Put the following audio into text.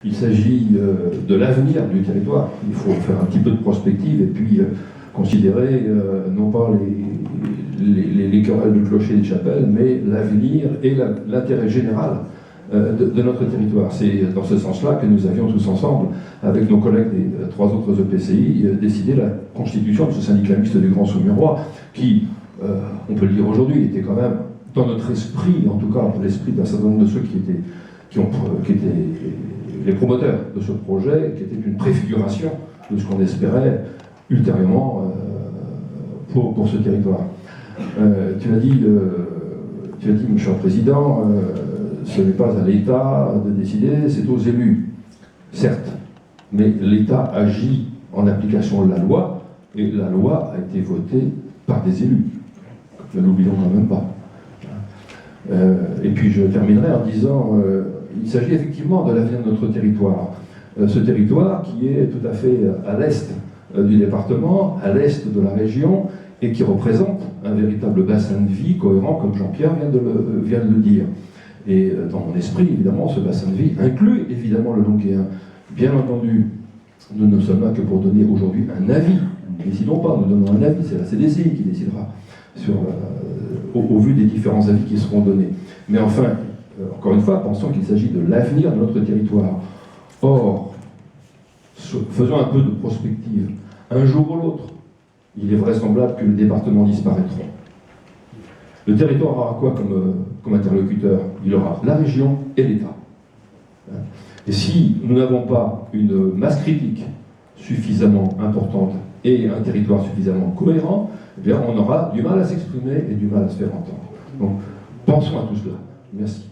Il s'agit de l'avenir du territoire. Il faut faire un petit peu de prospective et puis considérer non pas les querelles de clocher et de chapelle, mais l'avenir et l'intérêt général de notre territoire. C'est dans ce sens-là que nous avions tous ensemble, avec nos collègues des 3 autres EPCI, décidé la constitution de ce syndicat mixte du Grand Saumurois, qui, on peut le dire aujourd'hui, était quand même dans notre esprit, en tout cas dans l'esprit d'un certain nombre de ceux qui étaient les promoteurs de ce projet, qui était une préfiguration de ce qu'on espérait ultérieurement pour ce territoire. Tu as dit, Monsieur le Président, ce n'est pas à l'État de décider, c'est aux élus. Certes, mais l'État agit en application de la loi, et la loi a été votée par des élus. Ne l'oublions quand même pas. Et puis je terminerai en disant, il s'agit effectivement de l'avenir de notre territoire. Ce territoire qui est tout à fait à l'est du département, à l'est de la région, et qui représente un véritable bassin de vie cohérent, comme Jean-Pierre vient de le dire. Et dans mon esprit, évidemment, ce bassin de vie inclut évidemment le Longuéen. Bien entendu, nous ne sommes là que pour donner aujourd'hui un avis. Nous ne décidons pas, nous donnons un avis, c'est la CDCI qui décidera au vu des différents avis qui seront donnés. Mais enfin, encore une fois, pensons qu'il s'agit de l'avenir de notre territoire. Or, faisons un peu de prospective. Un jour ou l'autre, il est vraisemblable que le département disparaîtra. Le territoire aura quoi comme interlocuteur? Il aura la région et l'État. Et si nous n'avons pas une masse critique suffisamment importante et un territoire suffisamment cohérent, eh bien on aura du mal à s'exprimer et du mal à se faire entendre. Donc, pensons à tout cela. Merci.